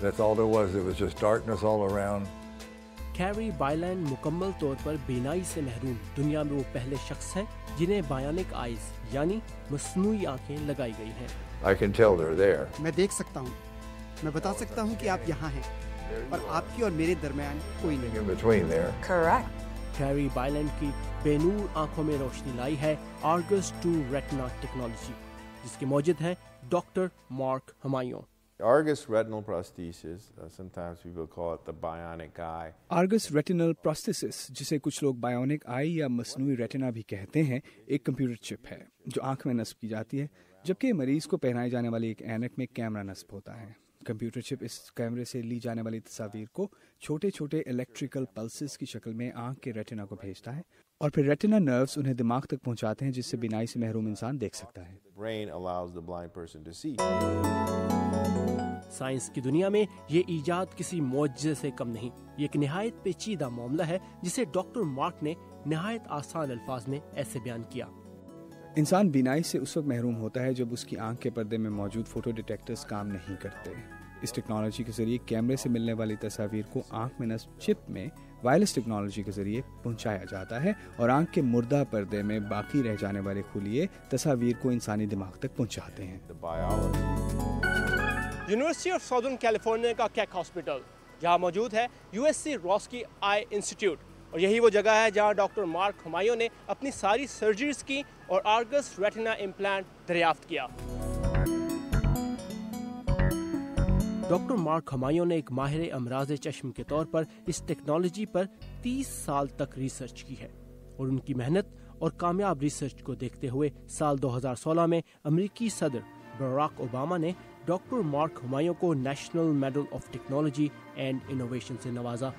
That's all there was. It was just darkness all around. Carrie Byland मुकम्मल तौर पर बीनाई से महरूम दुनिया में वो पहले शख्स हैं जिन्हें बायोनिक आइज यानी मस्नूई आंखें लगाई गई हैं। I can tell they're there. मैं देख सकता हूँ, मैं बता सकता हूँ कि आप यहाँ हैं, पर आपकी और मेरे दरमियान कोई नहीं। In between there. Correct. Carrie Byland की बेनूर आंखों में रोशनी लाई है आर्गस 2 रेटिना टेक्नोलॉजी, जिसके मौजूद हैं doctor mark Humayun. Argus retinal prosthesis, sometimes people call it the bionic eye. Argus retinal prosthesis, जिसे कुछ लोग बायोनिक आई या मसनूई रेटिना भी कहते हैं, एक कंप्यूटर चिप है जो आंख में नस्ब की जाती है, जबकि मरीज को पहनाई जाने वाली एक ऐनक में कैमरा नस्ब होता है। कंप्यूटर चिप इस कैमरे से ली जाने वाली तस्वीर को छोटे छोटे इलेक्ट्रिकल पल्सेस की शक्ल में आंख के रेटिना को भेजता है और फिर रेटिना नर्व्स उन्हें दिमाग तक पहुंचाते हैं, जिससे बीनाई से महरूम इंसान देख सकता है। The brain allows the blind person to see. Science की दुनिया में ये इजाद किसी मौजज़े से कम नहीं, ये एक निहायत पेचीदा मामला है जिसे डॉक्टर मार्क ने निहायत आसान अल्फाज में ऐसे बयान किया। इंसान बीनाई से उस वक्त महरूम होता है जब उसकी आंख के पर्दे में मौजूद फोटो डिटेक्टर्स काम नहीं करते। इस टेक्नोलॉजी के जरिए कैमरे से मिलने वाली तस्वीर को आंख में नस्ब चिप में वायरलेस टेक्नोलॉजी के जरिए पहुंचाया जाता है और आंख के मुर्दा पर्दे में बाकी रह जाने वाले खुलिए तस्वीर को इंसानी दिमाग तक पहुंचाते हैं। यूनिवर्सिटी ऑफ साउदर्न कैलिफोर्निया का कैक हॉस्पिटल, जहां मौजूद है यूएससी रॉस्की आई इंस्टीट्यूट, और यही वो जगह है जहां डॉक्टर मार्क हमायूं ने अपनी सारी सर्जरीज की और आर्गस रेटिना इम्प्लांट दरियाफ्त किया। डॉक्टर मार्क हमायूं ने एक माहिर अमराज़ चश्म के तौर पर इस टेक्नोलॉजी पर 30 साल तक रिसर्च की है और उनकी मेहनत और कामयाब रिसर्च को देखते हुए साल 2016 में अमेरिकी सदर बराक ओबामा ने डॉक्टर मार्क हमायूं को national medal of technology and innovation से नवाजा।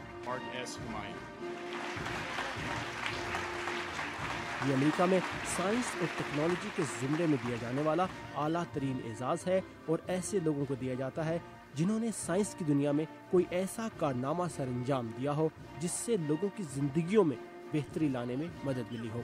ये अमेरिका में साइंस और टेक्नोलॉजी के ज़िम्रे में दिया जाने वाला आला तरीन एजाज़ है और ऐसे लोगों को दिया जाता है जिन्होंने साइंस की दुनिया में कोई ऐसा कारनामा सर अंजाम दिया हो जिससे लोगों की जिंदगियों में बेहतरी लाने में मदद मिली हो।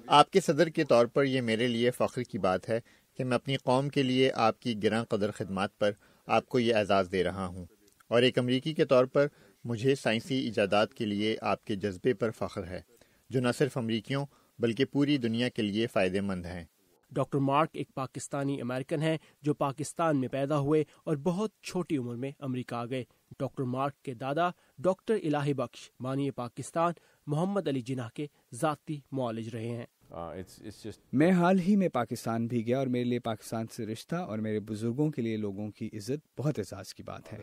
आपके सदर के तौर पर यह मेरे लिए फ़ख्र की बात है कि मैं अपनी कौम के लिए आपकी गिरां कदर खिदमत पर आपको ये एजाज़ दे रहा हूँ, और एक अमरीकी के तौर पर मुझे साइंसी इजादात के लिए आपके जज्बे पर फ़ख्र है जो न सिर्फ अमरीकियों बल्कि पूरी दुनिया के लिए फ़ायदेमंद हैं। डॉक्टर मार्क एक पाकिस्तानी अमेरिकन हैं जो पाकिस्तान में पैदा हुए और बहुत छोटी उम्र में अमेरिका आ गए। डॉक्टर मार्क के दादा डॉक्टर इलाही बख्श बानी पाकिस्तान मोहम्मद अली जिन्ना के ज़ाती मुआलिज रहे हैं। मैं हाल ही में पाकिस्तान भी गया और मेरे लिए पाकिस्तान से रिश्ता और मेरे बुजुर्गों के लिए लोगों की इज्जत बहुत एहसास की बात है।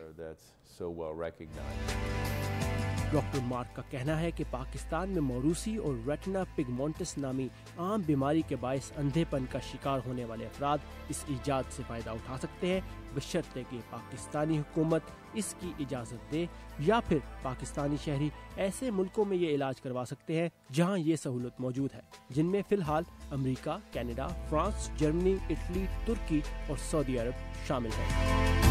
डॉक्टर मार्क का कहना है कि पाकिस्तान में मौरूसी और रेटिना पिगमेंटस नामी आम बीमारी के बायस अंधेपन का शिकार होने वाले अफराद इस इजाद से फ़ायदा उठा सकते हैं, बशर्ते कि पाकिस्तानी हुकूमत इसकी इजाज़त दे, या फिर पाकिस्तानी शहरी ऐसे मुल्कों में ये इलाज करवा सकते हैं जहां ये सहूलत मौजूद है, जिनमें फ़िलहाल America, Canada, France, Germany, Italy, तुर्की और सऊदी अरब शामिल है।